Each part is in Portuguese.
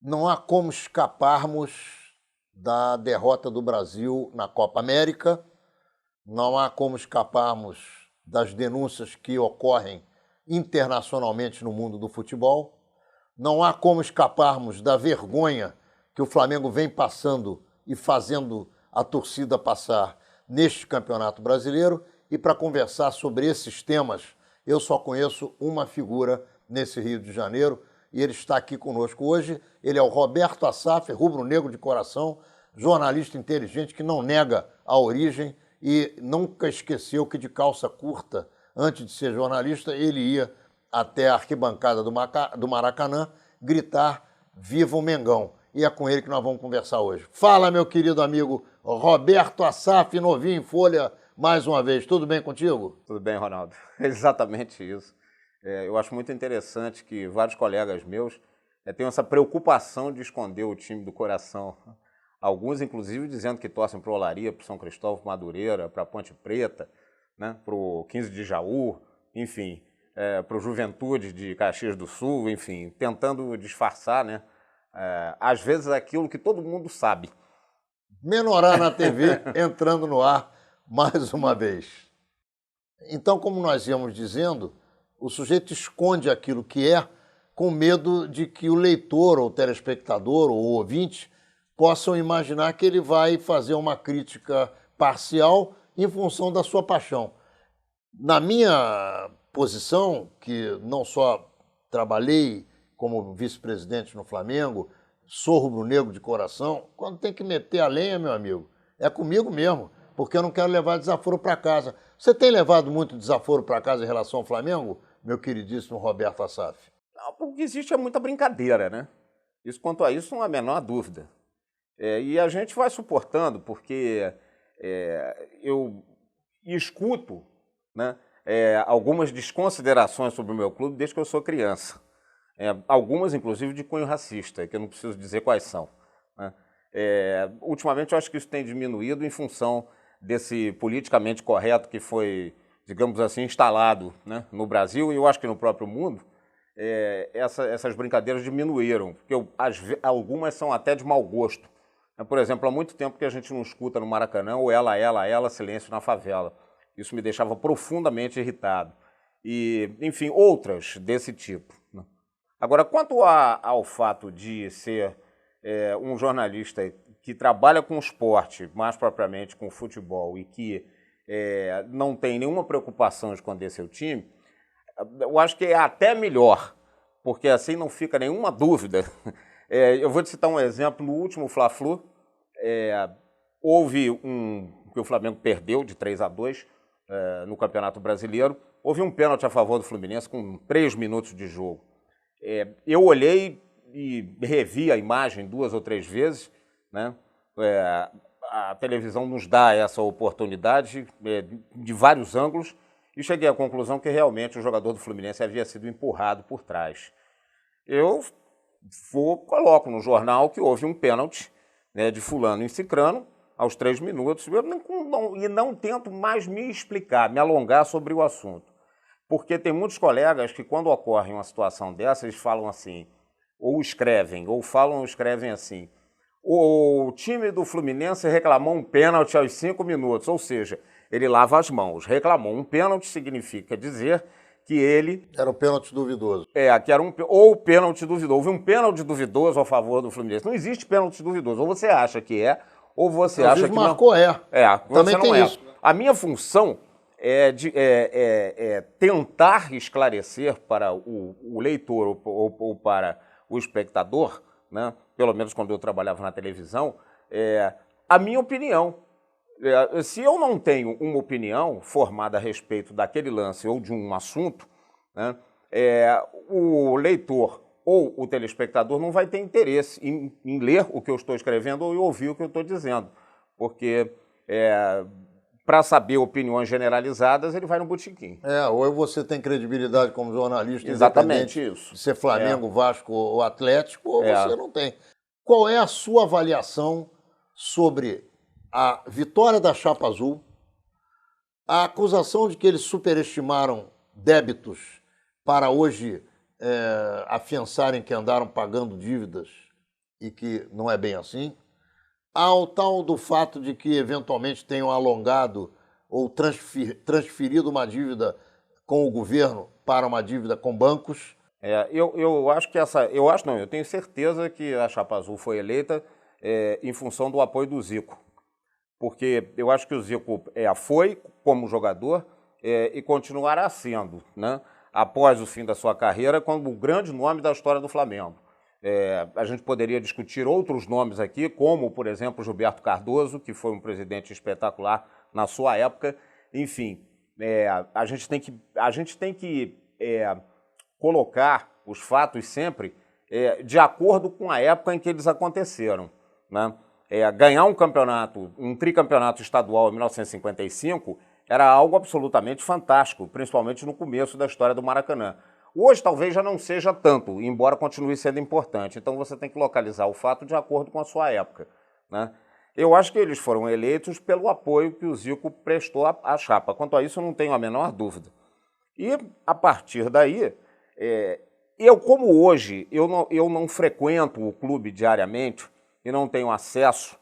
Não há como escaparmos da derrota do Brasil na Copa América, não há como escaparmos das denúncias que ocorrem internacionalmente no mundo do futebol, não há como escaparmos da vergonha que o Flamengo vem passando e fazendo a torcida passar neste Campeonato Brasileiro. E para conversar sobre esses temas, eu só conheço uma figura nesse Rio de Janeiro, e ele está aqui conosco hoje. Ele é o Roberto Assaf, rubro-negro de coração, jornalista inteligente que não nega a origem e nunca esqueceu que de calça curta, antes de ser jornalista, ele ia até a arquibancada do Maracanã gritar "Viva o Mengão!". E é com ele que nós vamos conversar hoje. Fala, meu querido amigo Roberto Assaf, novinho em folha, mais uma vez. Tudo bem contigo? Tudo bem, Ronaldo. Exatamente isso. Eu acho muito interessante que vários colegas meus tenham essa preocupação de esconder o time do coração. Alguns, inclusive, dizendo que torcem para o Olaria, para o São Cristóvão, para Madureira, para a Ponte Preta, né, para o 15 de Jaú, enfim, para o Juventude de Caxias do Sul, enfim, tentando disfarçar, né, às vezes aquilo que todo mundo sabe. Menorá na TV, entrando no ar mais uma vez. Então, como nós íamos dizendo, o sujeito esconde aquilo que é com medo de que o leitor, ou telespectador, ou ouvinte, possam imaginar que ele vai fazer uma crítica parcial em função da sua paixão. Na minha posição, que não só trabalhei como vice-presidente no Flamengo, sou rubro-negro de coração, quando tem que meter a lenha, meu amigo, é comigo mesmo, porque eu não quero levar desaforo para casa. Você tem levado muito desaforo para casa em relação ao Flamengo, meu queridíssimo Roberto Assaf? Não, o que existe é muita brincadeira, né? Isso, quanto a isso, não há a menor dúvida. E a gente vai suportando, porque eu escuto, né, algumas desconsiderações sobre o meu clube desde que eu sou criança. Algumas, inclusive, de cunho racista, que eu não preciso dizer quais são, né? Ultimamente, eu acho que isso tem diminuído em função desse politicamente correto que foi, digamos assim, instalado, né, no Brasil e eu acho que no próprio mundo. Essas brincadeiras diminuíram, porque algumas são até de mau gosto. Por exemplo, há muito tempo que a gente não escuta no Maracanã o ela, silêncio na favela. Isso me deixava profundamente irritado. E, enfim, outras desse tipo, né? Agora, quanto ao fato de ser um jornalista que trabalha com esporte, mais propriamente com futebol, e que não tem nenhuma preocupação em esconder seu time, eu acho que é até melhor, porque assim não fica nenhuma dúvida. Eu vou te citar um exemplo. No último Fla-Flu, houve que o Flamengo perdeu de 3-2 no Campeonato Brasileiro. Houve um pênalti a favor do Fluminense com 3 minutos de jogo. Eu olhei e revi a imagem 2 ou 3 vezes, né? A televisão nos dá essa oportunidade de vários ângulos, e cheguei à conclusão que realmente o jogador do Fluminense havia sido empurrado por trás. Eu coloco no jornal que houve um pênalti, né, de fulano em cicrano aos 3 minutos, e não tento mais me explicar, me alongar sobre o assunto. Porque tem muitos colegas que, quando ocorre uma situação dessa, eles falam assim, ou escrevem, ou falam ou escrevem assim: o time do Fluminense reclamou um pênalti aos 5 minutos, ou seja, ele lava as mãos. Reclamou um pênalti significa dizer que ele... Era um pênalti duvidoso. Que era ou pênalti duvidoso. Houve um pênalti duvidoso a favor do Fluminense. Não existe pênalti duvidoso. Ou você acha que ou você acha que marcou não. Também não tem isso. A minha função é tentar esclarecer para o leitor ou para o espectador, né, pelo menos quando eu trabalhava na televisão, a minha opinião. Se eu não tenho uma opinião formada a respeito daquele lance ou de um assunto, né, o leitor ou o telespectador não vai ter interesse em ler o que eu estou escrevendo ou em ouvir o que eu estou dizendo, porque para saber opiniões generalizadas ele vai no botequim. Ou você tem credibilidade como jornalista, exatamente isso, de ser Flamengo, Vasco ou Atlético, ou você não tem. Qual é a sua avaliação sobre a vitória da Chapa Azul, a acusação de que eles superestimaram débitos para hoje afiançarem que andaram pagando dívidas e que não é bem assim, ao tal do fato de que eventualmente tenham alongado ou transferido uma dívida com o governo para uma dívida com bancos. Eu acho que eu acho não, eu tenho certeza que a Chapa Azul foi eleita em função do apoio do Zico. Porque eu acho que o Zico foi como jogador e continuará sendo, né, após o fim da sua carreira, como o grande nome da história do Flamengo. A gente poderia discutir outros nomes aqui, como, por exemplo, Gilberto Cardoso, que foi um presidente espetacular na sua época. Enfim, a gente tem que colocar os fatos sempre de acordo com a época em que eles aconteceram, né? Ganhar um tricampeonato estadual em 1955 era algo absolutamente fantástico, principalmente no começo da história do Maracanã. Hoje talvez já não seja tanto, embora continue sendo importante. Então você tem que localizar o fato de acordo com a sua época, né? Eu acho que eles foram eleitos pelo apoio que o Zico prestou à chapa. Quanto a isso, eu não tenho a menor dúvida. E, a partir daí, como hoje eu não frequento o clube diariamente e não tenho acesso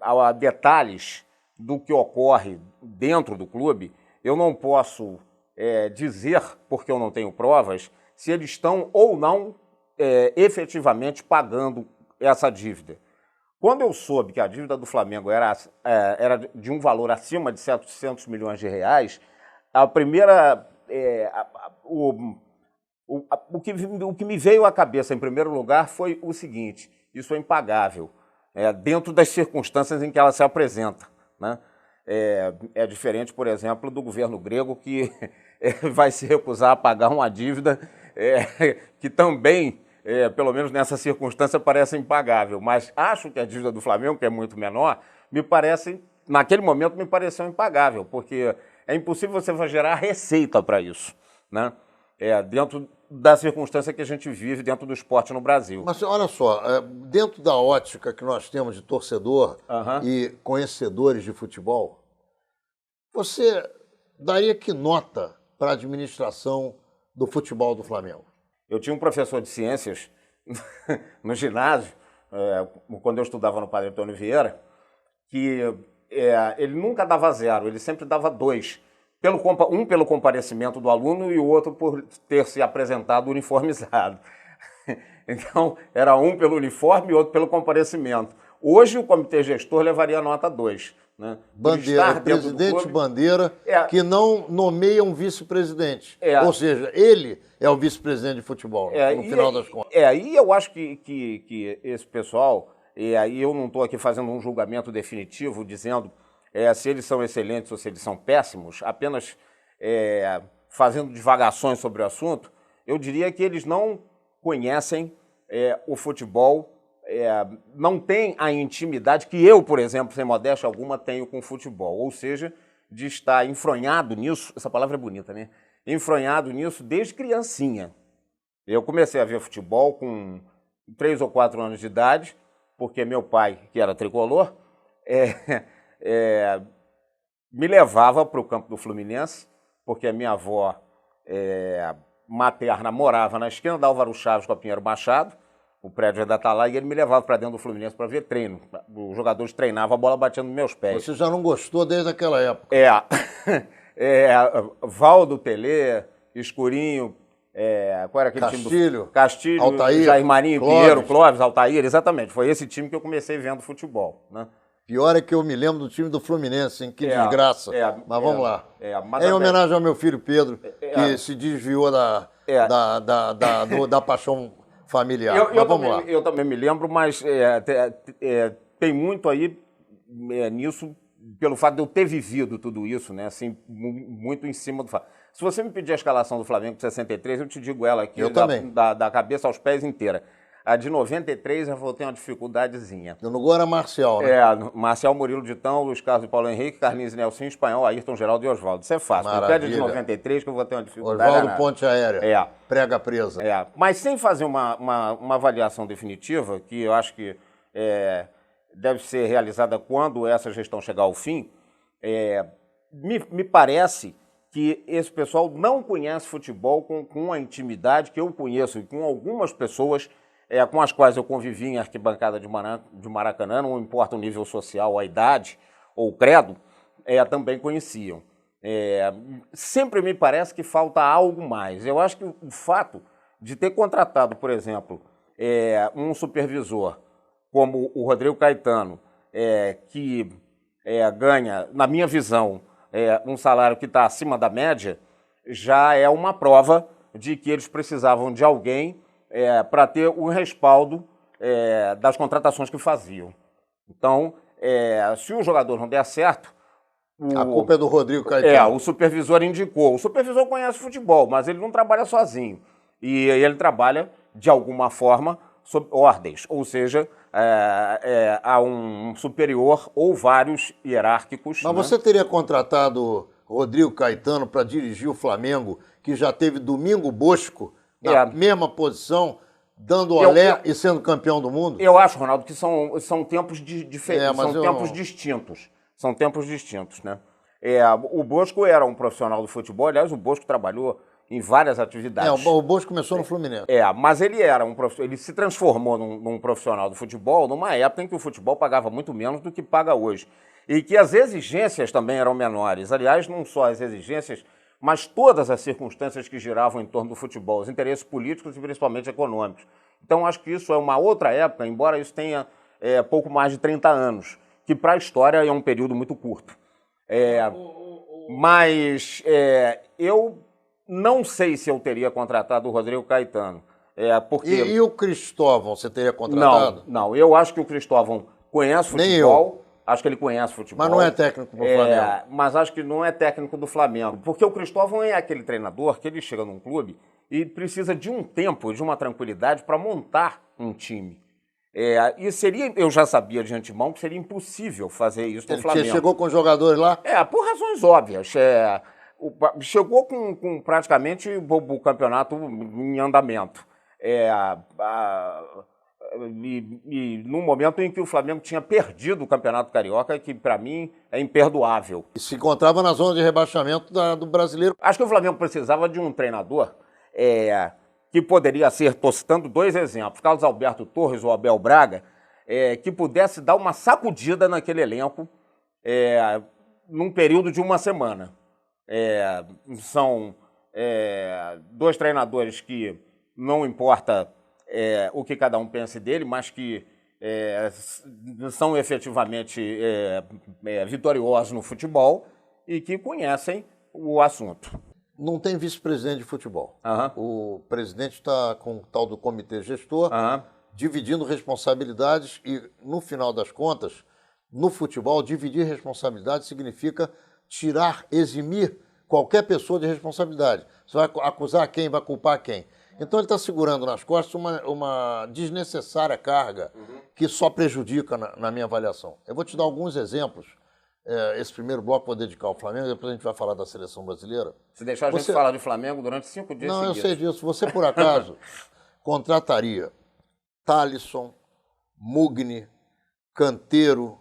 a detalhes do que ocorre dentro do clube, eu não posso dizer, porque eu não tenho provas, se eles estão ou não efetivamente pagando essa dívida. Quando eu soube que a dívida do Flamengo era de um valor acima de 700 milhões de reais, a primeira... o que me veio à cabeça, em primeiro lugar, foi o seguinte: isso é impagável, dentro das circunstâncias em que ela se apresenta, né? É diferente, por exemplo, do governo grego, que vai se recusar a pagar uma dívida que também, pelo menos nessa circunstância, parece impagável. Mas acho que a dívida do Flamengo, que é muito menor, naquele momento me pareceu impagável, porque é impossível você gerar receita para isso, né? Dentro da circunstância que a gente vive dentro do esporte no Brasil. Mas olha só, dentro da ótica que nós temos de torcedor e conhecedores de futebol, você daria que nota para a administração do futebol do Flamengo? Eu tinha um professor de ciências no ginásio, quando eu estudava no Padre Antônio Vieira, que ele nunca dava 0, ele sempre dava 2. Um pelo comparecimento do aluno e o outro por ter se apresentado uniformizado. Então, era um pelo uniforme e outro pelo comparecimento. Hoje, o comitê gestor levaria nota 2. Né? Bandeira, presidente Bandeira, que não nomeia um vice-presidente. Ou seja, ele é o vice-presidente de futebol, no final das contas. E eu acho que esse pessoal, e aí eu não estou aqui fazendo um julgamento definitivo, dizendo se eles são excelentes ou se eles são péssimos, apenas fazendo divagações sobre o assunto, eu diria que eles não conhecem o futebol, não têm a intimidade que eu, por exemplo, sem modéstia alguma, tenho com o futebol. Ou seja, de estar enfronhado nisso, essa palavra é bonita, né? Enfronhado nisso desde criancinha. Eu comecei a ver futebol com 3 ou 4 anos de idade, porque meu pai, que era tricolor, me levava para o campo do Fluminense, porque a minha avó materna morava na esquina da Álvaro Chaves com a Pinheiro Machado, o prédio ainda está lá, e ele me levava para dentro do Fluminense para ver treino. Os jogadores treinavam, a bola batia nos meus pés. Você já não gostou desde aquela época? Valdo, Telê, Escurinho, qual era aquele Castilho, time? Castilho, Altair, Jair Marinho, Clóvis. Pinheiro, Clóvis, Altair, exatamente. Foi esse time que eu comecei vendo futebol, né? Pior é que eu me lembro do time do Fluminense, hein? Que desgraça. Mas vamos lá. Em homenagem ao meu filho Pedro, que se desviou da paixão familiar. Mas vamos lá. Eu também me lembro, mas tem muito aí nisso, pelo fato de eu ter vivido tudo isso, né? Assim, muito em cima do fato. Se você me pedir a escalação do Flamengo de 63, eu te digo ela aqui, da cabeça aos pés inteira. A de 93 eu vou ter uma dificuldadezinha. No gol era Marcial, né? Marcial, Murilo Ditão, Luiz Carlos e Paulo Henrique, Carlinhos e Nelson, Espanhol, Ayrton, Geraldo e Oswaldo. Isso é fácil. Me pede de 93 que eu vou ter uma dificuldade. Oswaldo Ponte Aérea. Prega presa. Mas sem fazer uma avaliação definitiva, que eu acho que deve ser realizada quando essa gestão chegar ao fim, me parece que esse pessoal não conhece futebol com a intimidade que eu conheço e com algumas pessoas com as quais eu convivi em arquibancada de Maracanã, não importa o nível social, a idade ou o credo, também conheciam. Sempre me parece que falta algo mais. Eu acho que o fato de ter contratado, por exemplo, um supervisor como o Rodrigo Caetano, que ganha, na minha visão, um salário que está acima da média, já é uma prova de que eles precisavam de alguém para ter o respaldo das contratações que faziam. Então, se o jogador não der certo... A culpa é do Rodrigo Caetano. O supervisor indicou. O supervisor conhece futebol, mas ele não trabalha sozinho. E ele trabalha, de alguma forma, sob ordens. Ou seja, há um superior ou vários hierárquicos. Mas você teria contratado Rodrigo Caetano para dirigir o Flamengo, que já teve Domingo Bosco na mesma posição, dando olé e sendo campeão do mundo? Eu acho, Ronaldo, que são tempos diferentes, tempos distintos. São tempos distintos, né? O Bosco era um profissional do futebol, aliás, o Bosco trabalhou em várias atividades. O Bosco começou no Fluminense. Mas ele era ele se transformou num profissional do futebol numa época em que o futebol pagava muito menos do que paga hoje. E que as exigências também eram menores. Aliás, não só as exigências, mas todas as circunstâncias que giravam em torno do futebol, os interesses políticos e principalmente econômicos. Então, acho que isso é uma outra época, embora isso tenha pouco mais de 30 anos, que para a história é um período muito curto. Mas eu não sei se eu teria contratado o Rodrigo Caetano. Porque... E o Cristóvão, você teria contratado? Não. Eu acho que o Cristóvão conhece futebol. Nem eu. Acho que ele conhece futebol. Mas não é técnico do Flamengo. Mas acho que não é técnico do Flamengo. Porque o Cristóvão é aquele treinador que ele chega num clube e precisa de um tempo, de uma tranquilidade para montar um time. E eu já sabia de antemão que seria impossível fazer isso no Flamengo. Você chegou com os jogadores lá? Por razões óbvias. Chegou com praticamente o campeonato em andamento. E num momento em que o Flamengo tinha perdido o Campeonato Carioca, que para mim é imperdoável. E se encontrava na zona de rebaixamento do Brasileiro. Acho que o Flamengo precisava de um treinador que poderia ser, estou citando dois exemplos, Carlos Alberto Torres ou Abel Braga, que pudesse dar uma sacudida naquele elenco num período de uma semana. São dois treinadores que não importa o que cada um pense dele, mas que são efetivamente vitoriosos no futebol e que conhecem o assunto. Não tem vice-presidente de futebol. O presidente está com o tal do comitê gestor, dividindo responsabilidades e, no final das contas, no futebol, dividir responsabilidades significa eximir qualquer pessoa de responsabilidade. Você vai acusar quem, vai culpar quem. Então ele está segurando nas costas uma desnecessária carga que só prejudica na minha avaliação. Eu vou te dar alguns exemplos. Esse primeiro bloco vou dedicar ao Flamengo, depois a gente vai falar da seleção brasileira. Se deixar a gente falar de Flamengo durante 5 dias seguidos. Não, eu sei disso. Você, por acaso, contrataria Thalisson, Mugni, Canteiro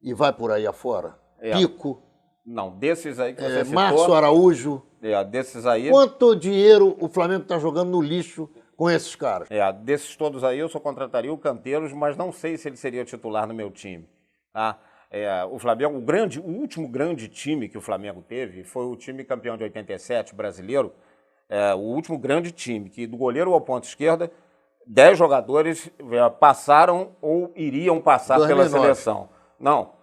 e vai por aí afora? Pico? Não, desses aí que você citou... Márcio Araújo? Desses aí... Quanto dinheiro o Flamengo está jogando no lixo com esses caras? Desses todos aí eu só contrataria o Canteiros, mas não sei se ele seria titular no meu time. O Flamengo, o último grande time que o Flamengo teve foi o time campeão de 87, brasileiro. O último grande time, que do goleiro ao ponto esquerda, 10 jogadores passaram ou iriam passar 2009. Pela seleção. Não.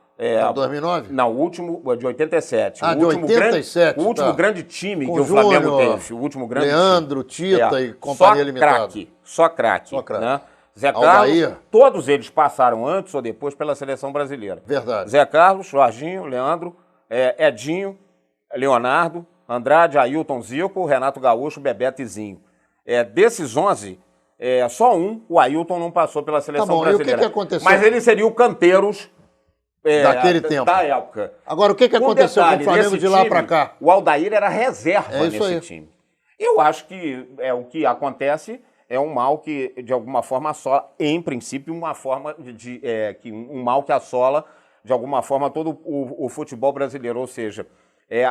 2009? Não, o último de 87. De 87, o último grande time com que o Flamengo teve. O último grande Leandro, time. Tita e companhia limitada. Só craque. Né? Zé Carlos, Aldair. Todos eles passaram antes ou depois pela seleção brasileira. Verdade. Zé Carlos, Jorginho, Leandro, Edinho, Leonardo, Andrade, Ailton, Zico, Renato Gaúcho, Bebeto e Zinho. Desses 11, só o Ailton não passou pela seleção brasileira. E o que aconteceu? Mas ele seria o Canteiros daquele tempo. Da época. Agora, o que aconteceu com o Flamengo de lá para cá? O Aldair era reserva nesse time. Eu acho que o que acontece é um mal que, de alguma forma, assola, em princípio, uma forma um mal que assola, de alguma forma, todo o futebol brasileiro. Ou seja,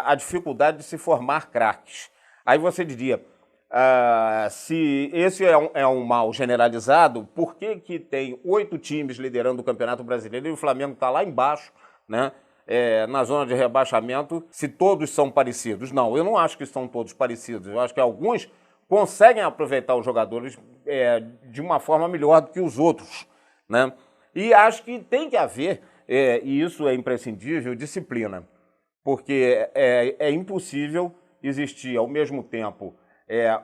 a dificuldade de se formar craques. Aí você diria, se esse é um mal generalizado, por que que tem 8 times liderando o Campeonato Brasileiro e o Flamengo está lá embaixo, né? Na zona de rebaixamento, se todos são parecidos? Não, eu não acho que são todos parecidos. Eu acho que alguns conseguem aproveitar os jogadores de uma forma melhor do que os outros, né? E acho que tem que haver, e isso é imprescindível, disciplina. Porque é impossível existir ao mesmo tempo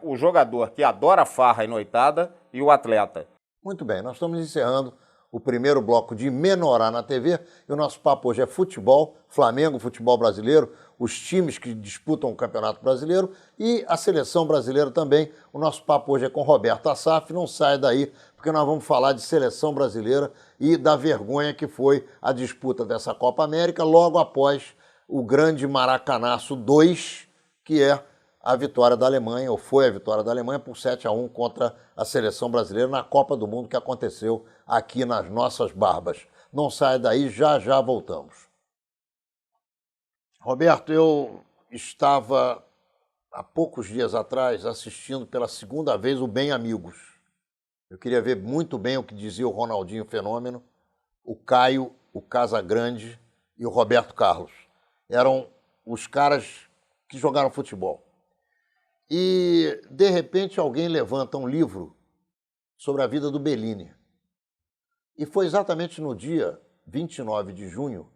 o jogador que adora farra e noitada e o atleta. Muito bem, nós estamos encerrando o primeiro bloco de Menorá na TV e o nosso papo hoje é futebol, Flamengo, futebol brasileiro, os times que disputam o Campeonato Brasileiro e a seleção brasileira também. O nosso papo hoje é com Roberto Assaf, não sai daí, porque nós vamos falar de seleção brasileira e da vergonha que foi a disputa dessa Copa América logo após o grande Maracanaço 2, que é a vitória da Alemanha, ou foi a vitória da Alemanha por 7-1 contra a seleção brasileira na Copa do Mundo que aconteceu aqui nas nossas barbas. Não sai daí, já já voltamos. Roberto, eu estava há poucos dias atrás assistindo pela segunda vez o Bem Amigos. Eu queria ver muito bem o que dizia o Ronaldinho Fenômeno, o Caio, o Casagrande e o Roberto Carlos. Eram os caras que jogaram futebol. E, de repente, alguém levanta um livro sobre a vida do Bellini. E foi exatamente no dia 29 de junho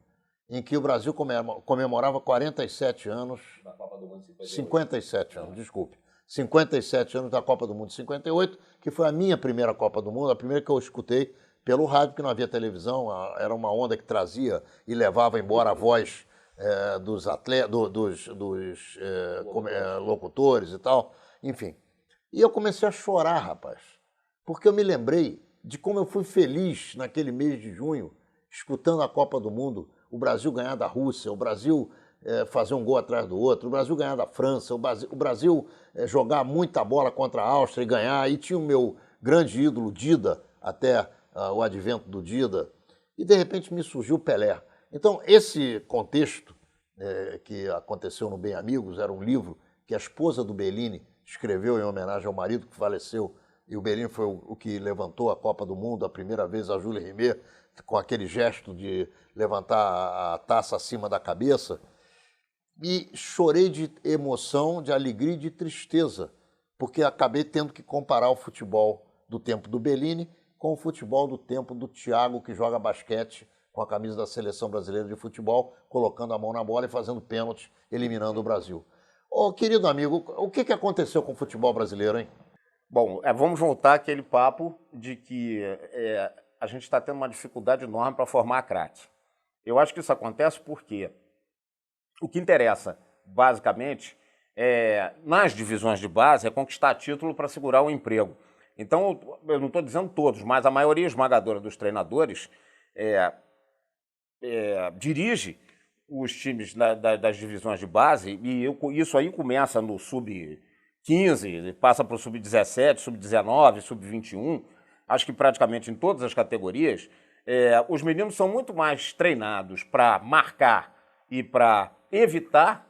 em que o Brasil comemorava 47 anos... Da Copa do Mundo 57 anos, desculpe. 57 anos da Copa do Mundo 58, que foi a minha primeira Copa do Mundo, a primeira que eu escutei pelo rádio, porque não havia televisão, era uma onda que trazia e levava embora a voz dos atletas, dos locutores e tal, enfim. E eu comecei a chorar, rapaz, porque eu me lembrei de como eu fui feliz naquele mês de junho, escutando a Copa do Mundo, o Brasil ganhar da Rússia, o Brasil fazer um gol atrás do outro, o Brasil ganhar da França, o Brasil jogar muita bola contra a Áustria e ganhar, e tinha o meu grande ídolo, Dida, até o advento do Dida, e de repente me surgiu o Pelé. Então, esse contexto que aconteceu no Bem Amigos era um livro que a esposa do Bellini escreveu em homenagem ao marido que faleceu, e o Bellini foi o que levantou a Copa do Mundo a primeira vez, a Jules Rimet, com aquele gesto de levantar a taça acima da cabeça. E chorei de emoção, de alegria e de tristeza, porque acabei tendo que comparar o futebol do tempo do Bellini com o futebol do tempo do Thiago, que joga basquete com a camisa da Seleção Brasileira de Futebol, colocando a mão na bola e fazendo pênalti, eliminando o Brasil. Ô, querido amigo, o que aconteceu com o futebol brasileiro, hein? Bom, vamos voltar àquele papo de que a gente está tendo uma dificuldade enorme para formar craque. Eu acho que isso acontece porque o que interessa, basicamente, nas divisões de base, é conquistar título para segurar o emprego. Então, eu não estou dizendo todos, mas a maioria esmagadora dos treinadores dirige os times das divisões de base, e isso aí começa no sub-15, passa para o sub-17, sub-19, sub-21, acho que praticamente em todas as categorias, os meninos são muito mais treinados para marcar e para evitar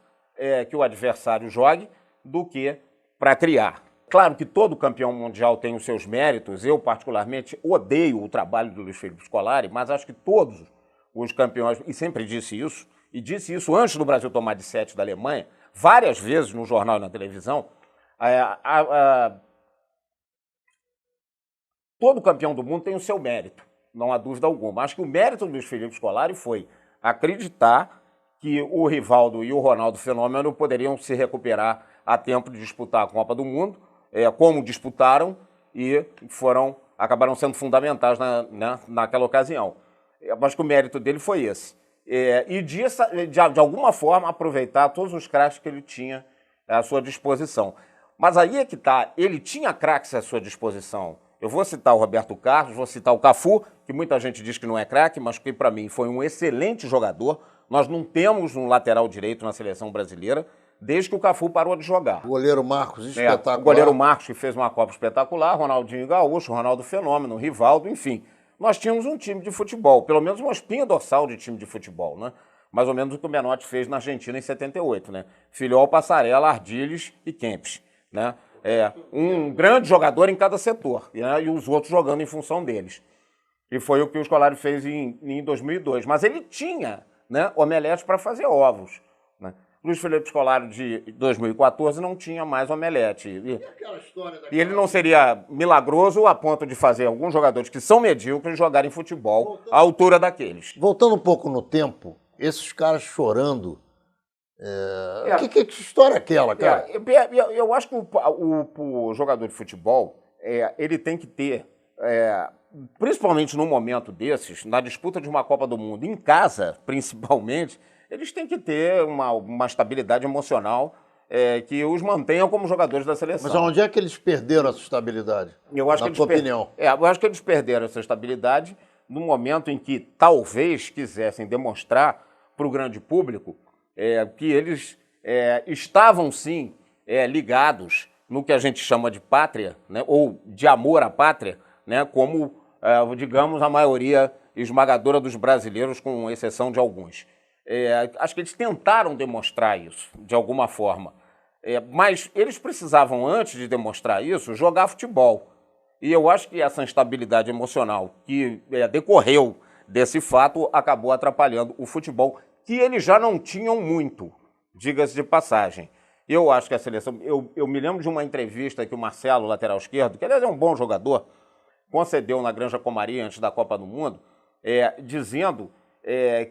que o adversário jogue do que para criar. Claro que todo campeão mundial tem os seus méritos, eu particularmente odeio o trabalho do Luiz Felipe Scolari, mas acho que todos os campeões, e sempre disse isso, e disse isso antes do Brasil tomar de 7 da Alemanha, várias vezes no jornal e na televisão, todo campeão do mundo tem o seu mérito, não há dúvida alguma. Acho que o mérito do Luiz Felipe Scolari foi acreditar que o Rivaldo e o Ronaldo Fenômeno poderiam se recuperar a tempo de disputar a Copa do Mundo, como disputaram e acabaram sendo fundamentais naquela ocasião. Acho que o mérito dele foi esse. E de alguma forma, aproveitar todos os craques que ele tinha à sua disposição. Mas aí é que está, ele tinha craques à sua disposição. Eu vou citar o Roberto Carlos, vou citar o Cafu, que muita gente diz que não é craque, mas que para mim foi um excelente jogador. Nós não temos um lateral direito na seleção brasileira desde que o Cafu parou de jogar. O goleiro Marcos, espetacular. O goleiro Marcos, que fez uma Copa espetacular, Ronaldinho Gaúcho, Ronaldo Fenômeno, Rivaldo, enfim. Nós tínhamos um time de futebol, pelo menos uma espinha dorsal de time de futebol, né? Mais ou menos o que o Menotti fez na Argentina em 78, né? Filhol, Passarella, Ardiles e Kempis, né? um grande jogador em cada setor, né, e os outros jogando em função deles. E foi o que o Scolari fez em 2002. Mas ele tinha, né, omelete para fazer ovos, né? Luiz Felipe Scolari de 2014 não tinha mais omelete. E ele não seria milagroso a ponto de fazer alguns jogadores que são medíocres jogarem futebol à altura daqueles. Voltando um pouco no tempo, esses caras chorando. Que história é aquela, cara? Eu acho que o jogador de futebol ele tem que ter, principalmente num momento desses, na disputa de uma Copa do Mundo, em casa, principalmente, eles têm que ter uma estabilidade emocional que os mantenha como jogadores da seleção. Mas onde é que eles perderam essa estabilidade? Na tua opinião? Eu acho que eles perderam essa estabilidade no momento em que talvez quisessem demonstrar para o grande público que eles estavam, sim, ligados no que a gente chama de pátria, né, ou de amor à pátria, né, como, digamos, a maioria esmagadora dos brasileiros, com exceção de alguns. Acho que eles tentaram demonstrar isso, de alguma forma. Mas eles precisavam, antes de demonstrar isso, jogar futebol. E eu acho que essa instabilidade emocional que decorreu desse fato acabou atrapalhando o futebol, que eles já não tinham muito, diga-se de passagem. Eu acho que a seleção... Eu me lembro de uma entrevista que o Marcelo, lateral esquerdo, que aliás é um bom jogador, concedeu na Granja Comari antes da Copa do Mundo, dizendo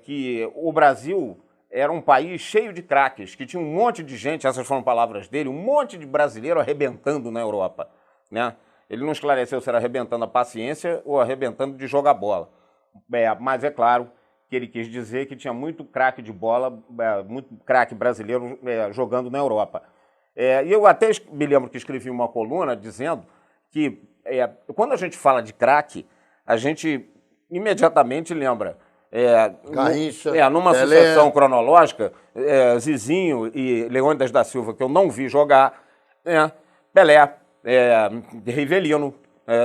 que o Brasil era um país cheio de craques, que tinha um monte de gente, essas foram palavras dele, um monte de brasileiro arrebentando na Europa, né? Ele não esclareceu se era arrebentando a paciência ou arrebentando de jogar bola. Mas é claro que ele quis dizer que tinha muito craque de bola, muito craque brasileiro jogando na Europa. E eu até me lembro que escrevi uma coluna dizendo que quando a gente fala de craque, a gente imediatamente lembra Garrincha, numa Pelé. sucessão cronológica, Zizinho e Leônidas da Silva, que eu não vi jogar, Pelé, Rivelino,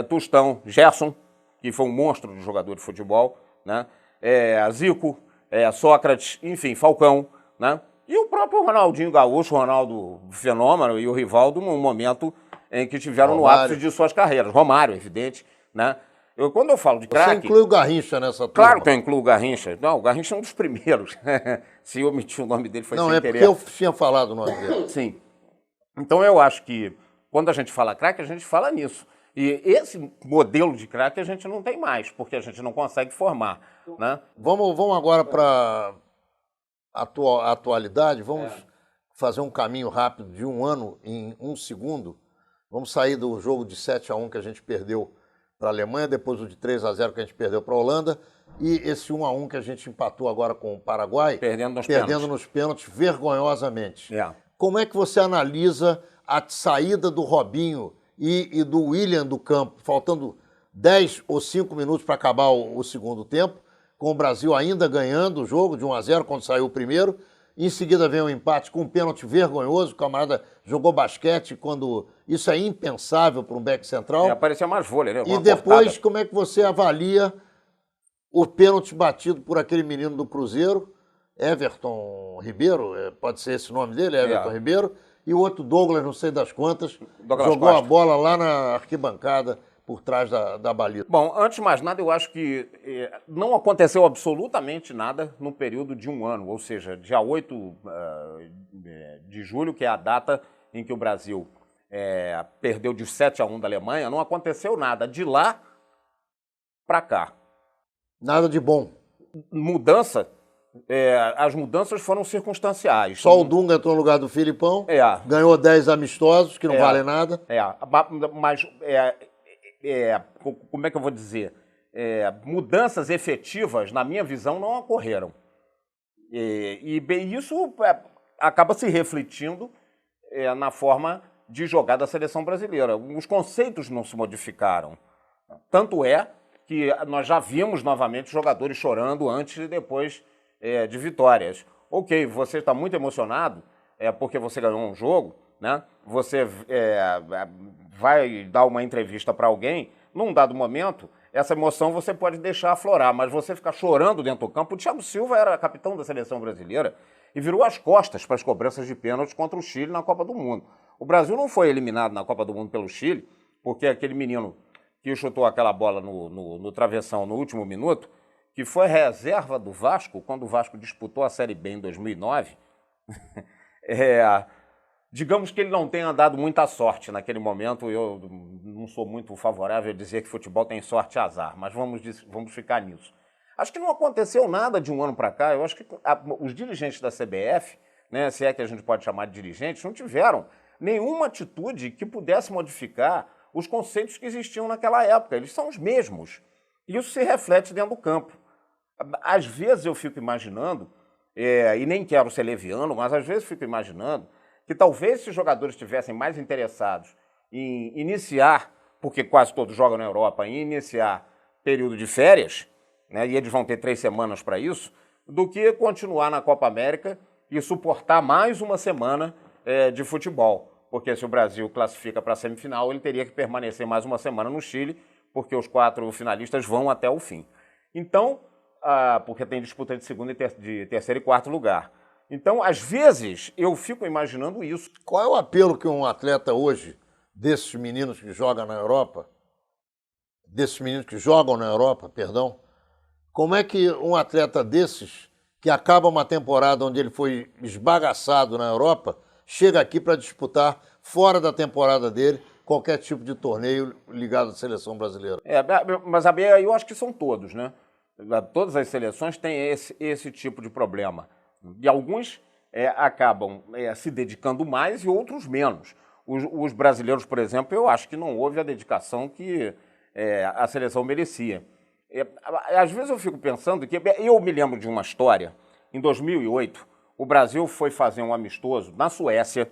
Tostão, Gerson, que foi um monstro de jogador de futebol, né? Zico, Sócrates, enfim, Falcão, né? E o próprio Ronaldinho Gaúcho, Ronaldo Fenômeno e o Rivaldo, num momento em que tiveram Romário. no ápice de suas carreiras. Romário, evidente, né? Quando eu falo de craque... Você inclui o Garrincha nessa turma? Claro que eu incluo o Garrincha. Não, o Garrincha é um dos primeiros. Se eu omitir o nome dele foi sem querer. Não, é porque eu tinha falado o nome dele. Sim. Então eu acho que quando a gente fala craque, a gente fala nisso. E esse modelo de craque a gente não tem mais, porque a gente não consegue formar, né? Vamos agora para a atualidade. Vamos fazer um caminho rápido de um ano em um segundo. Vamos sair do jogo de 7-1 que a gente perdeu para a Alemanha, depois o de 3-0 que a gente perdeu para a Holanda, e esse 1-1 que a gente empatou agora com o Paraguai, perdendo nos pênaltis vergonhosamente. Como é que você analisa a saída do Robinho e do William do campo, faltando 10 ou 5 minutos para acabar o segundo tempo, com o Brasil ainda ganhando o jogo de 1-0 quando saiu o primeiro? Em seguida vem um empate com um pênalti vergonhoso, o camarada jogou basquete, quando isso é impensável para um back central. Parecia mais vôlei, né? E depois, como é que você avalia o pênalti batido por aquele menino do Cruzeiro, Everton Ribeiro, pode ser esse o nome dele, Everton Ribeiro, e o outro Douglas, não sei das quantas, jogou a bola lá na arquibancada, por trás da baliza. Bom, antes de mais nada, eu acho que não aconteceu absolutamente nada no período de um ano, ou seja, dia 8 de julho, que é a data em que o Brasil perdeu de 7-1 da Alemanha, não aconteceu nada de lá para cá. Nada de bom. Mudança, as mudanças foram circunstanciais. Só o Dunga entrou no lugar do Filipão, ganhou 10 amistosos, que não valem nada. Mas... como é que eu vou dizer? Mudanças efetivas, na minha visão, não ocorreram. E isso acaba se refletindo na forma de jogar da seleção brasileira. Os conceitos não se modificaram. Tanto é que nós já vimos novamente jogadores chorando antes e depois de vitórias. Ok, você está muito emocionado porque você ganhou um jogo, né? Você vai dar uma entrevista para alguém, num dado momento, essa emoção você pode deixar aflorar, mas você ficar chorando dentro do campo. O Thiago Silva era capitão da seleção brasileira e virou as costas para as cobranças de pênalti contra o Chile na Copa do Mundo. O Brasil não foi eliminado na Copa do Mundo pelo Chile, porque aquele menino que chutou aquela bola no travessão no último minuto, que foi reserva do Vasco, quando o Vasco disputou a Série B em 2009, digamos que ele não tenha dado muita sorte naquele momento. Eu não sou muito favorável a dizer que futebol tem sorte e azar, mas vamos ficar nisso. Acho que não aconteceu nada de um ano para cá. Eu acho que os dirigentes da CBF, né, se é que a gente pode chamar de dirigentes, não tiveram nenhuma atitude que pudesse modificar os conceitos que existiam naquela época. Eles são os mesmos. E isso se reflete dentro do campo. Às vezes eu fico imaginando, e nem quero ser leviano, mas às vezes fico imaginando que talvez se os jogadores estivessem mais interessados em iniciar, porque quase todos jogam na Europa, em iniciar período de férias, né, e eles vão ter 3 semanas para isso, do que continuar na Copa América e suportar mais uma semana de futebol. Porque se o Brasil classifica para a semifinal, ele teria que permanecer mais uma semana no Chile, porque os 4 finalistas vão até o fim. Então, porque tem disputa de segundo, de terceiro e quarto lugar. Então, às vezes, eu fico imaginando isso. Qual é o apelo que um atleta hoje, desses meninos que jogam na Europa, como é que um atleta desses, que acaba uma temporada onde ele foi esbagaçado na Europa, chega aqui para disputar, fora da temporada dele, qualquer tipo de torneio ligado à seleção brasileira? Mas eu acho que são todos, né? Todas as seleções têm esse tipo de problema. E alguns acabam se dedicando mais e outros menos. Os brasileiros, por exemplo, eu acho que não houve a dedicação que a seleção merecia. Às vezes eu fico pensando que... Eu me lembro de uma história. Em 2008, o Brasil foi fazer um amistoso na Suécia,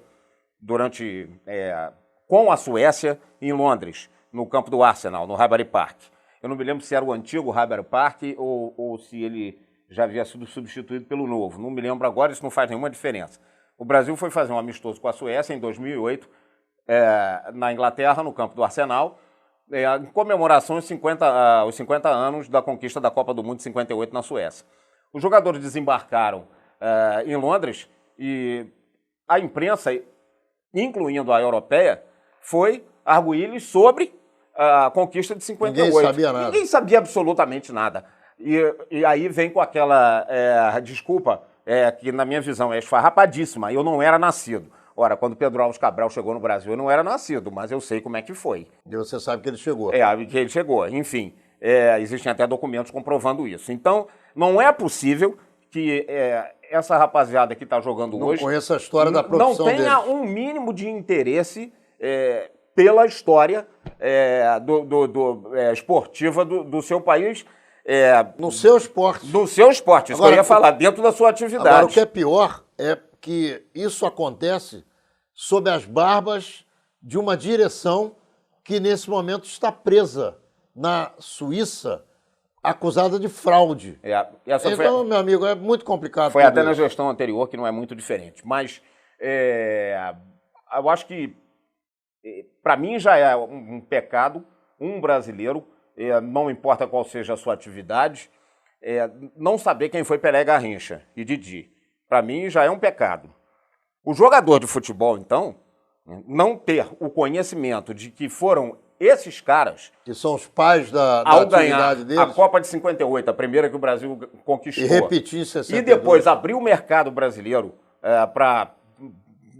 com a Suécia, em Londres, no campo do Arsenal, no Highbury Park. Eu não me lembro se era o antigo Highbury Park ou se ele já havia sido substituído pelo novo. Não me lembro agora, isso não faz nenhuma diferença. O Brasil foi fazer um amistoso com a Suécia em 2008, na Inglaterra, no campo do Arsenal, em comemoração aos 50 anos da conquista da Copa do Mundo de 58 na Suécia. Os jogadores desembarcaram em Londres e a imprensa, incluindo a europeia, foi arguir-lhes sobre a conquista de 58. Ninguém sabia nada. Ninguém sabia absolutamente nada. E aí vem com aquela desculpa, que na minha visão é esfarrapadíssima, eu não era nascido. Ora, quando Pedro Alves Cabral chegou no Brasil, eu não era nascido, mas eu sei como é que foi. E você sabe que ele chegou. Que ele chegou. Enfim, existem até documentos comprovando isso. Então, não é possível que essa rapaziada que está jogando hoje... Não conheça a história da profissão deles. Não tenha um mínimo de interesse pela história esportiva do seu país. No seu esporte. No seu esporte, isso agora, que eu ia falar, dentro da sua atividade. Agora, o que é pior é que isso acontece sob as barbas de uma direção que, nesse momento, está presa na Suíça, acusada de fraude. Então, meu amigo, é muito complicado. Foi até na gestão anterior, que não é muito diferente. Mas eu acho que, para mim, já é um pecado um brasileiro, não importa qual seja a sua atividade, não saber quem foi Pelé, Garrincha e Didi. Para mim, já é um pecado. O jogador de futebol, então, não ter o conhecimento de que foram esses caras... Que são os pais da atividade deles. A Copa de 58, a primeira que o Brasil conquistou. E repetir em 62. E depois abrir o mercado brasileiro para...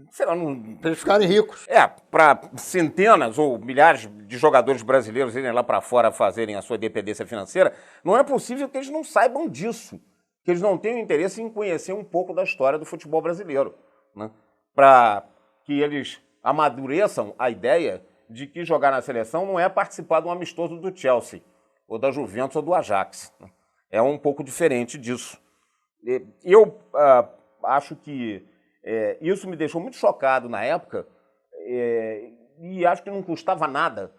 Sei lá, para eles ficarem ricos. Para centenas ou milhares de jogadores brasileiros irem lá para fora fazerem a sua dependência financeira, não é possível que eles não saibam disso, que eles não tenham interesse em conhecer um pouco da história do futebol brasileiro, né? Para que eles amadureçam a ideia de que jogar na seleção não é participar de um amistoso do Chelsea, ou da Juventus ou do Ajax. É um pouco diferente disso. Eu acho que isso me deixou muito chocado na época e acho que não custava nada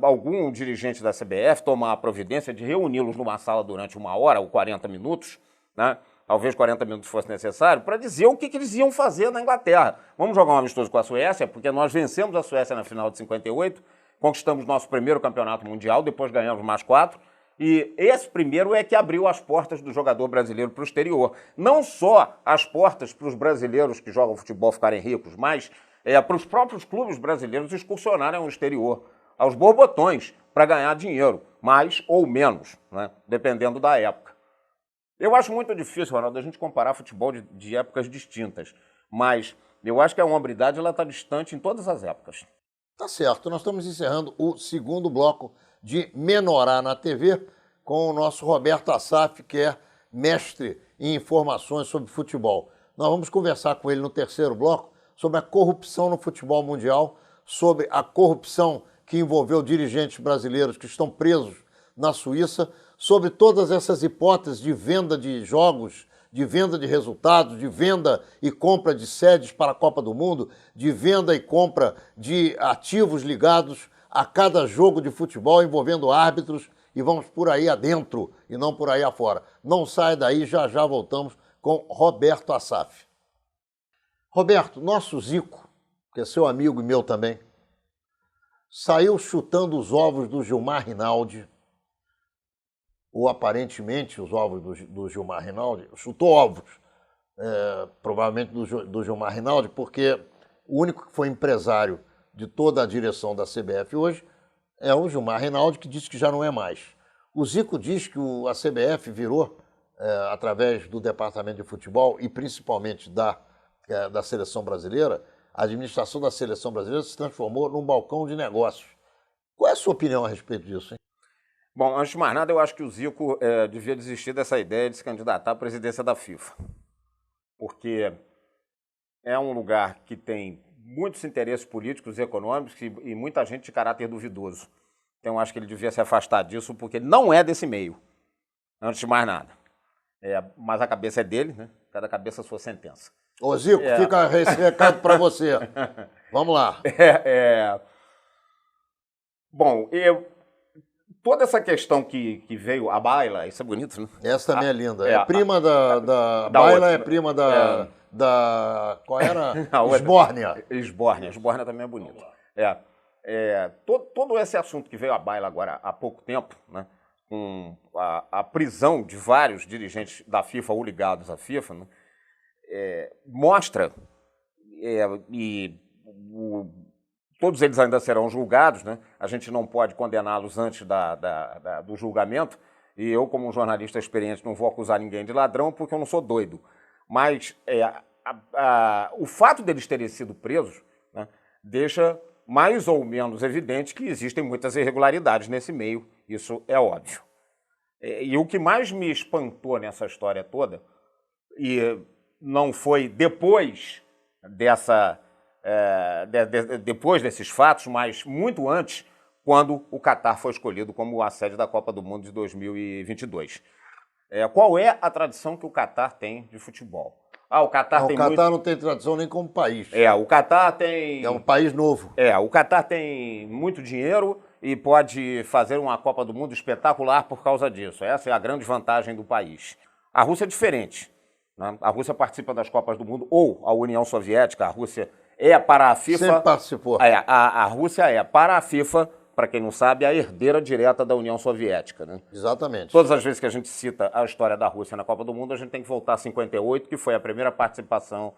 algum dirigente da CBF tomar a providência de reuni-los numa sala durante 1 hora ou 40 minutos, né? Talvez 40 minutos fosse necessário, para dizer o que eles iam fazer na Inglaterra. Vamos jogar um amistoso com a Suécia, porque nós vencemos a Suécia na final de 58, conquistamos nosso primeiro campeonato mundial, depois ganhamos mais 4, e esse primeiro é que abriu as portas do jogador brasileiro para o exterior. Não só as portas para os brasileiros que jogam futebol ficarem ricos, mas para os próprios clubes brasileiros excursionarem ao exterior, aos borbotões, para ganhar dinheiro, mais ou menos, né? Dependendo da época. Eu acho muito difícil, Ronaldo, a gente comparar futebol de épocas distintas, mas eu acho que a hombridade está distante em todas as épocas. Tá certo, nós estamos encerrando o segundo bloco de Menorá na TV com o nosso Roberto Assaf, que é mestre em informações sobre futebol. Nós vamos conversar com ele no terceiro bloco sobre a corrupção no futebol mundial, sobre a corrupção que envolveu dirigentes brasileiros que estão presos na Suíça, sobre todas essas hipóteses de venda de jogos, de venda de resultados, de venda e compra de sedes para a Copa do Mundo, de venda e compra de ativos ligados a cada jogo de futebol envolvendo árbitros, e vamos por aí adentro e não por aí afora. Não sai daí, já já voltamos com Roberto Assaf. Roberto, nosso Zico, que é seu amigo e meu também, saiu chutando os ovos do Gilmar Rinaldi, ou aparentemente os ovos do Gilmar Rinaldi, chutou ovos, provavelmente do Gilmar Rinaldi, porque o único que foi empresário de toda a direção da CBF hoje é o Gilmar Rinaldi, que disse que já não é mais. O Zico diz que a CBF virou, através do departamento de futebol e principalmente da seleção brasileira, a administração da seleção brasileira se transformou num balcão de negócios. Qual é a sua opinião a respeito disso, hein? Bom, antes de mais nada, eu acho que o Zico devia desistir dessa ideia de se candidatar à presidência da FIFA. Porque é um lugar que tem muitos interesses políticos e econômicos e muita gente de caráter duvidoso. Então, eu acho que ele devia se afastar disso, porque ele não é desse meio, antes de mais nada. Mas a cabeça é dele, né? Cada cabeça a sua sentença. Ô, Zico, fica esse recado para você. Vamos lá. Bom, toda essa questão que veio, a Baila, isso é bonito, né? Essa também é linda. É prima da Baila, é prima da qual era? Esbórnia. Esbórnia também é bonito. Todo esse assunto que veio à baila agora há pouco tempo, né, com a prisão de vários dirigentes da FIFA ou ligados à FIFA, né, mostra, todos eles ainda serão julgados, né? A gente não pode condená-los antes do julgamento, e eu, como um jornalista experiente, não vou acusar ninguém de ladrão porque eu não sou doido. Mas o fato deles terem sido presos, né, deixa mais ou menos evidente que existem muitas irregularidades nesse meio, isso é óbvio. E o que mais me espantou nessa história toda, e não foi depois depois desses fatos, mas muito antes, quando o Catar foi escolhido como a sede da Copa do Mundo de 2022. Qual é a tradição que o Catar tem de futebol? O Catar não tem tradição nem como país. O Catar tem... É um país novo. O Catar tem muito dinheiro e pode fazer uma Copa do Mundo espetacular por causa disso. Essa é a grande vantagem do país. A Rússia é diferente, né? A Rússia participa das Copas do Mundo, ou a União Soviética, a Rússia para a FIFA... Sempre participou. A Rússia para a FIFA, para quem não sabe, a herdeira direta da União Soviética, né? Exatamente. Todas as vezes que a gente cita a história da Rússia na Copa do Mundo, a gente tem que voltar a 58, que foi a primeira participação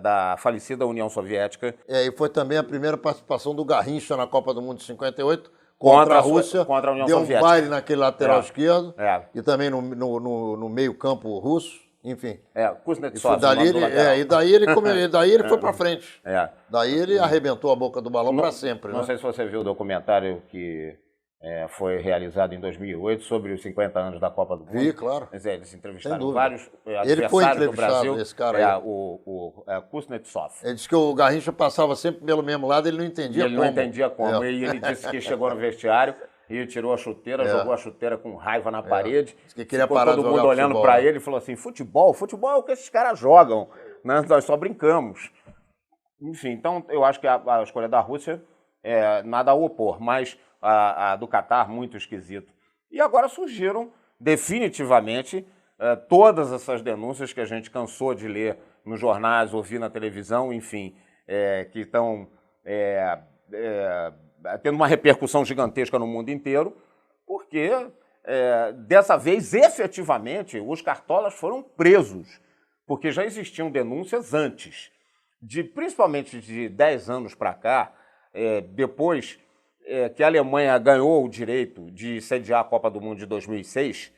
da falecida União Soviética. E foi também a primeira participação do Garrincha na Copa do Mundo de 58, contra a Rússia. Contra a União Soviética. Deu um baile naquele lateral esquerdo, e também no meio-campo russo. Enfim. Kuznetsov. E daí ele foi para frente. Daí ele arrebentou a boca do balão para sempre. Não sei se você viu o documentário que foi realizado em 2008 sobre os 50 anos da Copa do Mundo. Vi, claro. Eles entrevistaram vários ele foi adversários do Brasil. Esse cara aí. O Kuznetsov. Ele disse que o Garrincha passava sempre pelo mesmo lado, ele não entendia como. Ele não entendia como. E ele disse que chegou no vestiário e tirou a chuteira, jogou a chuteira com raiva na parede. Que queria parar todo mundo olhando para ele e falou assim, futebol é o que esses caras jogam, né? Nós só brincamos. Enfim, então eu acho que a escolha da Rússia nada a opor, mas a do Catar muito esquisito. E agora surgiram definitivamente todas essas denúncias que a gente cansou de ler nos jornais, ouvir na televisão, enfim, que estão tendo uma repercussão gigantesca no mundo inteiro, porque dessa vez, efetivamente, os cartolas foram presos, porque já existiam denúncias antes. principalmente de 10 anos para cá, depois que a Alemanha ganhou o direito de sediar a Copa do Mundo de 2006,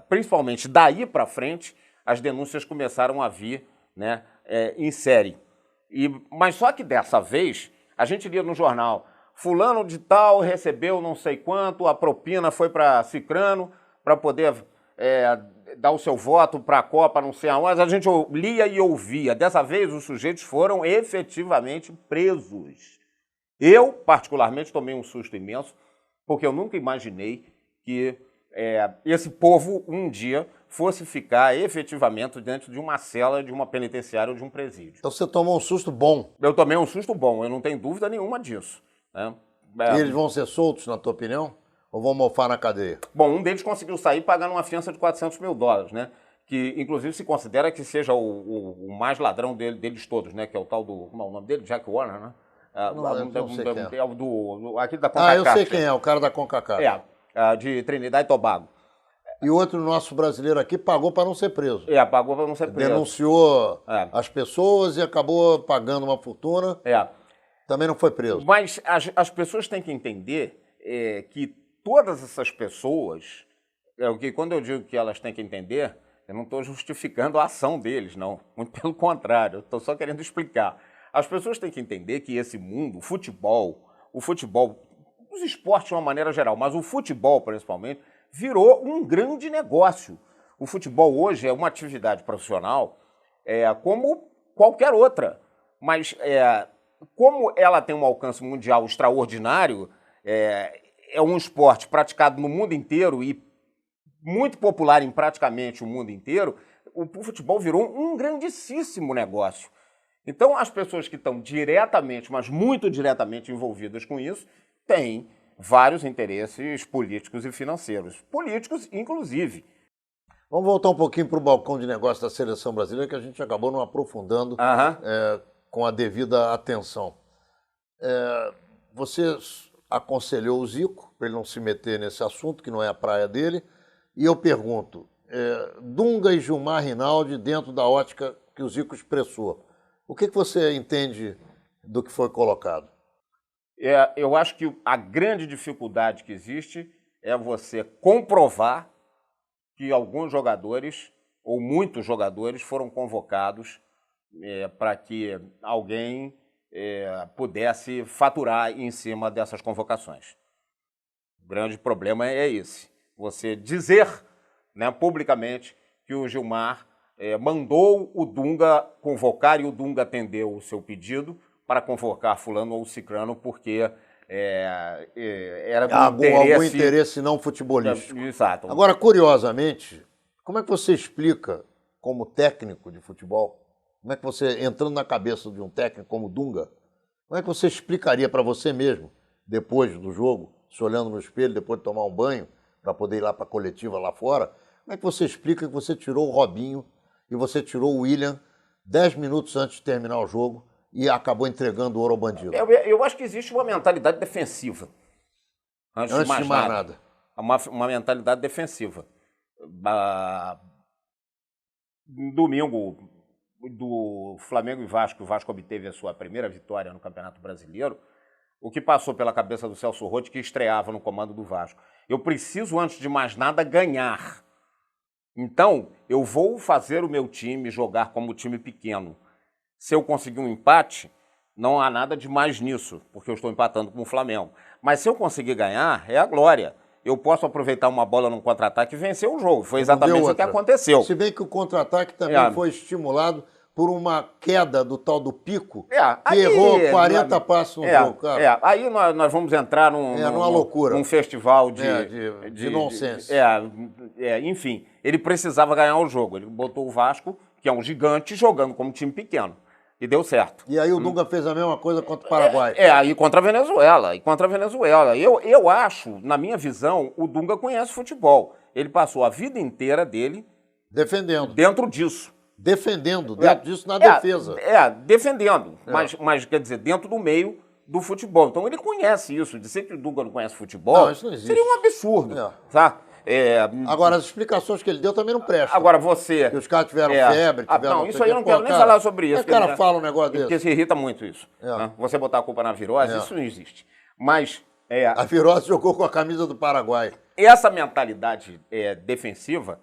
principalmente daí para frente, as denúncias começaram a vir, né, em série. Mas só que dessa vez, a gente lia no jornal, fulano de tal recebeu não sei quanto, a propina foi para Cicrano para poder dar o seu voto para a Copa, não sei aonde. A gente lia e ouvia. Dessa vez, os sujeitos foram efetivamente presos. Eu, particularmente, tomei um susto imenso, porque eu nunca imaginei que esse povo, um dia, fosse ficar efetivamente dentro de uma cela, de uma penitenciária ou de um presídio. Então você tomou um susto bom. Eu tomei um susto bom, eu não tenho dúvida nenhuma disso, né? E eles vão ser soltos, na tua opinião? Ou vão mofar na cadeia? Bom, um deles conseguiu sair pagando uma fiança de $400 mil, né? Que, inclusive, se considera que seja o mais ladrão deles todos, né? Que é o tal do... Como é o nome dele? Jack Warner, né? Não sei quem é. Aqui da CONCACAF. Eu sei quem é, o cara da CONCACAF. De Trinidad e Tobago. E outro nosso brasileiro aqui pagou para não ser preso. Pagou para não ser preso. Denunciou as pessoas e acabou pagando uma fortuna. Também não foi preso. Mas as pessoas têm que entender que todas essas pessoas, que quando eu digo que elas têm que entender, eu não estou justificando a ação deles, não. Muito pelo contrário, eu estou só querendo explicar. As pessoas têm que entender que esse mundo, o futebol, os esportes de uma maneira geral, mas o futebol principalmente, virou um grande negócio. O futebol hoje é uma atividade profissional como qualquer outra, mas como ela tem um alcance mundial extraordinário, é um esporte praticado no mundo inteiro e muito popular em praticamente o mundo inteiro, o futebol virou um grandíssimo negócio. Então, as pessoas que estão diretamente, mas muito diretamente envolvidas com isso, têm vários interesses políticos e financeiros. Políticos, inclusive. Vamos voltar um pouquinho para o balcão de negócios da Seleção Brasileira, que a gente acabou não aprofundando com a devida atenção. Você aconselhou o Zico para ele não se meter nesse assunto, que não é a praia dele, e eu pergunto, Dunga e Gilmar Rinaldi dentro da ótica que o Zico expressou, o que você entende do que foi colocado? Eu acho que a grande dificuldade que existe é você comprovar que alguns jogadores, ou muitos jogadores, foram convocados para que alguém pudesse faturar em cima dessas convocações. O grande problema é esse. Você dizer, né, publicamente que o Gilmar mandou o Dunga convocar e o Dunga atendeu o seu pedido para convocar fulano ou cicrano porque era algum interesse não futebolístico. Exato. Agora, curiosamente, como é que você explica, como técnico de futebol, como é que você, entrando na cabeça de um técnico como Dunga, como é que você explicaria para você mesmo, depois do jogo, se olhando no espelho, depois de tomar um banho, para poder ir lá para a coletiva lá fora, como é que você explica que você tirou o Robinho e você tirou o William 10 minutos antes de terminar o jogo e acabou entregando o ouro ao bandido? Eu acho que existe uma mentalidade defensiva. Antes de mais nada. Uma mentalidade defensiva. Domingo, do Flamengo e Vasco, o Vasco obteve a sua primeira vitória no Campeonato Brasileiro. O que passou pela cabeça do Celso Roth, que estreava no comando do Vasco? Eu preciso, antes de mais nada, ganhar. Então, eu vou fazer o meu time jogar como time pequeno. Se eu conseguir um empate, não há nada de mais nisso, porque eu estou empatando com o Flamengo. Mas se eu conseguir ganhar, é a glória. Eu posso aproveitar uma bola num contra-ataque e vencer o jogo. Foi exatamente o que aconteceu. Se bem que o contra-ataque também foi estimulado por uma queda do tal do Pico, que errou 40 passos no jogo, cara. Aí nós vamos entrar numa loucura. Num festival de nonsense. Enfim, ele precisava ganhar o jogo. Ele botou o Vasco, que é um gigante, jogando como time pequeno. E deu certo. E aí o Dunga fez a mesma coisa contra o Paraguai. Aí contra a Venezuela. Eu acho, na minha visão, o Dunga conhece futebol. Ele passou a vida inteira dele defendendo. Dentro disso. Defendendo, dentro disso na defesa. Defendendo. Mas, quer dizer, dentro do meio do futebol. Então ele conhece isso. Dizer que o Dunga não conhece futebol isso não existe. seria um absurdo. Tá? Agora, as explicações que ele deu também não prestam. Agora você... Que os caras tiveram febre, tiveram... Não, isso aí eu não quero nem falar sobre isso. O cara fala um negócio desse. Porque se irrita muito isso. Né? Você botar a culpa na virose, isso não existe. Mas... A virose jogou com a camisa do Paraguai. Essa mentalidade defensiva,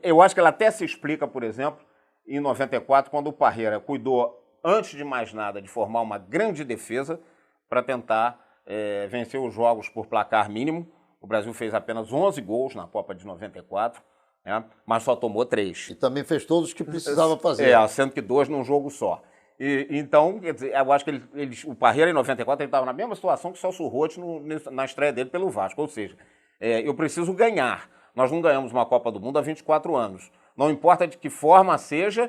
eu acho que ela até se explica, por exemplo, em 94, quando o Parreira cuidou, antes de mais nada, de formar uma grande defesa para tentar vencer os jogos por placar mínimo. O Brasil fez apenas 11 gols na Copa de 94, né? Mas só tomou 3. E também fez todos os que precisava fazer. Sendo que 2 num jogo só. Então, quer dizer, eu acho que o Parreira, em 94, ele estava na mesma situação que o Celso Roth na estreia dele pelo Vasco. Ou seja, eu preciso ganhar. Nós não ganhamos uma Copa do Mundo há 24 anos. Não importa de que forma seja,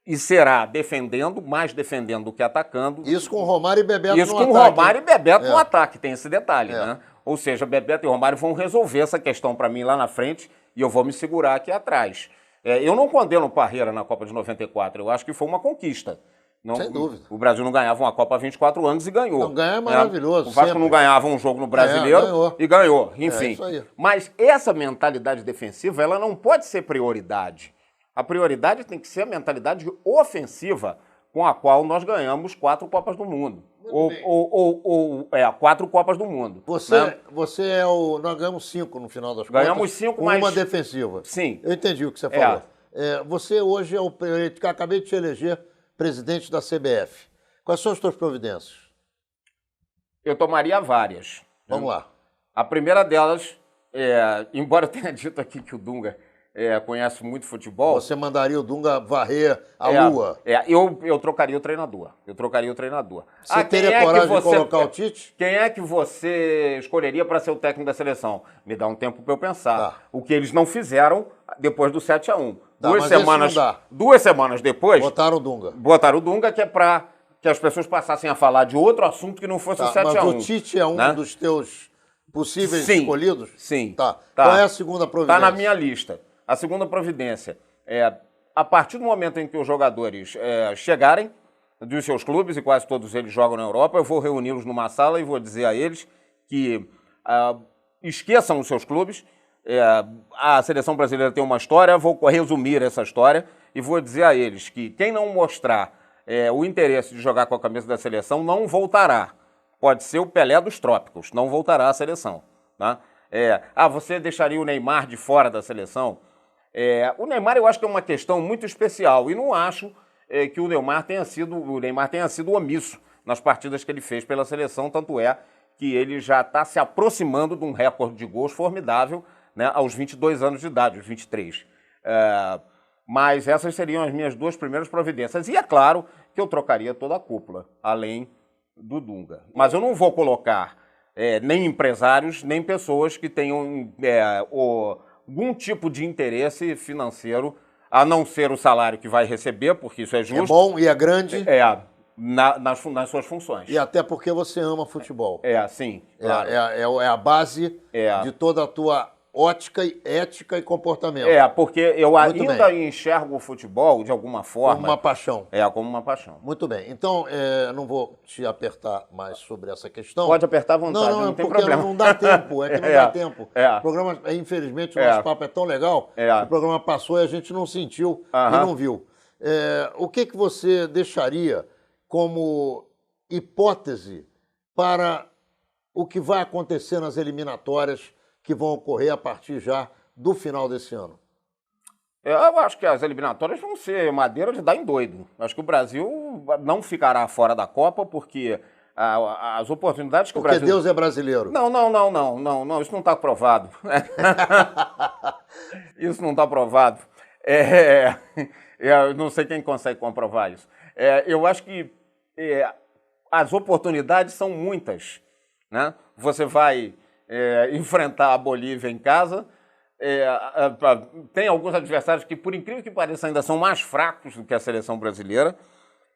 e será defendendo, mais defendendo do que atacando. Isso com Romário e Bebeto no ataque. Isso com Romário e Bebeto no ataque, tem esse detalhe, né? Ou seja, Bebeto e Romário vão resolver essa questão para mim lá na frente e eu vou me segurar aqui atrás. Eu não condeno o Parreira na Copa de 94, eu acho que foi uma conquista. Não, sem dúvida. O Brasil não ganhava uma Copa há 24 anos e ganhou. Não, ganhar é maravilhoso. O Vasco sempre não ganhava um jogo no Brasileiro e ganhou. Enfim. Isso aí. Mas essa mentalidade defensiva, ela não pode ser prioridade. A prioridade tem que ser a mentalidade ofensiva com a qual nós ganhamos 4 Copas do Mundo. Ou 4 Copas do Mundo. Você é o... Nós ganhamos 5 no final das contas. Ganhamos 5, mas... uma defensiva. Sim. Eu entendi o que você falou. Você hoje é o... Acabei de te eleger presidente da CBF. Quais são as suas providências? Eu tomaria várias. Vamos lá. A primeira delas, embora eu tenha dito aqui que o Dunga conhece muito futebol... Você mandaria o Dunga varrer a lua? Eu trocaria o treinador. Você teria coragem de colocar o Tite? Quem é que você escolheria para ser o técnico da seleção? Me dá um tempo para eu pensar. O que eles não fizeram depois do 7-1. Duas semanas depois... Botaram o Dunga. Botaram o Dunga, que é para que as pessoas passassem a falar de outro assunto que não fosse o 7-1. Mas o Tite é um dos teus possíveis escolhidos? Sim. Tá. Qual é a segunda providência? Está na minha lista. A segunda providência é, a partir do momento em que os jogadores chegarem dos seus clubes, e quase todos eles jogam na Europa, eu vou reuni-los numa sala e vou dizer a eles que esqueçam os seus clubes. A seleção brasileira tem uma história, vou resumir essa história e vou dizer a eles que quem não mostrar o interesse de jogar com a camisa da seleção não voltará. Pode ser o Pelé dos trópicos, não voltará à seleção. Tá? Você deixaria o Neymar de fora da seleção? O Neymar eu acho que é uma questão muito especial e não acho que o Neymar tenha sido omisso nas partidas que ele fez pela seleção, tanto é que ele já está se aproximando de um recorde de gols formidável, né, aos 22 anos de idade, os 23. Mas essas seriam as minhas 2 primeiras providências. E é claro que eu trocaria toda a cúpula, além do Dunga. Mas eu não vou colocar nem empresários, nem pessoas que tenham algum tipo de interesse financeiro, a não ser o salário que vai receber, porque isso é justo. É bom e é grande. Nas suas funções. E até porque você ama futebol. Sim. Claro. É a base de toda a tua ótica, ética e comportamento. Porque eu ainda enxergo o futebol, de alguma forma... Como uma paixão. Como uma paixão. Muito bem. Então, não vou te apertar mais sobre essa questão. Pode apertar à vontade, não tem problema. Não dá tempo, não dá tempo. O programa, infelizmente, o nosso papo é tão legal, o programa passou e a gente não sentiu e não viu. O que você deixaria como hipótese para o que vai acontecer nas eliminatórias que vão ocorrer a partir já do final desse ano? Eu acho que as eliminatórias vão ser madeira de dar em doido. Acho que o Brasil não ficará fora da Copa porque as oportunidades que o Brasil... Porque Deus é brasileiro. Não, isso não está provado. Isso não está provado. Eu não sei quem consegue comprovar isso. Eu acho que as oportunidades são muitas, né? Você vai enfrentar a Bolívia em casa. Tem alguns adversários que, por incrível que pareça, ainda são mais fracos do que a seleção brasileira.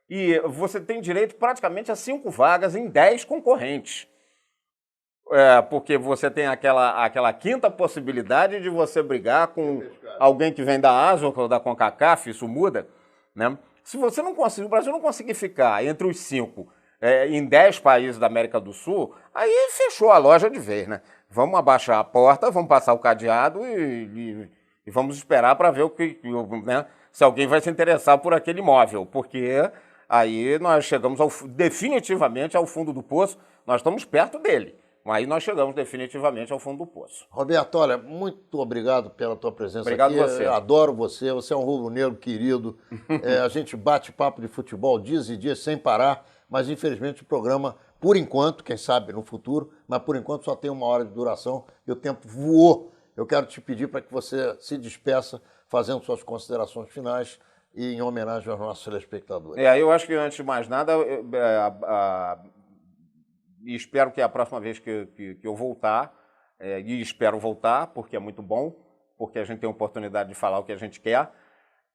E você tem direito praticamente a 5 vagas em 10 concorrentes. Porque você tem aquela quinta possibilidade de você brigar com alguém que vem da Ásia ou da CONCACAF, isso muda, né? Se você não conseguir, o Brasil não conseguir ficar entre os 5 em 10 países da América do Sul, aí fechou a loja de vez, né? Vamos abaixar a porta, vamos passar o cadeado e vamos esperar para ver né, se alguém vai se interessar por aquele imóvel, porque aí nós chegamos definitivamente ao fundo do poço, nós estamos perto dele. Aí nós chegamos definitivamente ao fundo do poço. Roberto, olha, muito obrigado pela tua presença Obrigado aqui. você. Eu adoro você, você é um rubro-negro querido. A gente bate papo de futebol dias e dias sem parar, mas infelizmente o programa, por enquanto, quem sabe no futuro, mas por enquanto só tem 1 hora de duração e o tempo voou. Eu quero te pedir para que você se despeça fazendo suas considerações finais e em homenagem aos nossos telespectadores. Eu acho que antes de mais nada, e espero que a próxima vez que eu voltar, e espero voltar, porque é muito bom, porque a gente tem a oportunidade de falar o que a gente quer,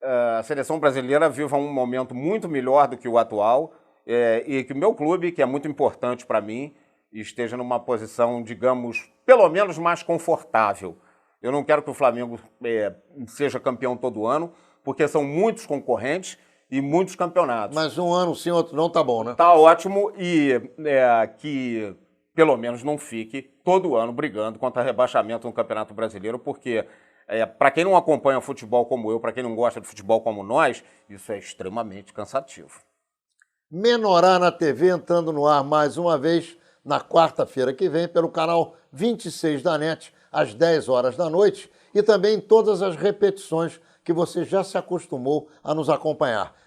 a seleção brasileira viva um momento muito melhor do que o atual, e que o meu clube, que é muito importante para mim, esteja numa posição, digamos, pelo menos mais confortável. Eu não quero que o Flamengo seja campeão todo ano, porque são muitos concorrentes e muitos campeonatos. Mas um ano sim, outro não, tá bom, né? Tá ótimo e que pelo menos não fique todo ano brigando contra rebaixamento no Campeonato Brasileiro, porque para quem não acompanha futebol como eu, para quem não gosta de futebol como nós, isso é extremamente cansativo. Menorá na TV entrando no ar mais uma vez na quarta-feira que vem pelo canal 26 da NET, às 10 horas da noite, e também em todas as repetições que você já se acostumou a nos acompanhar.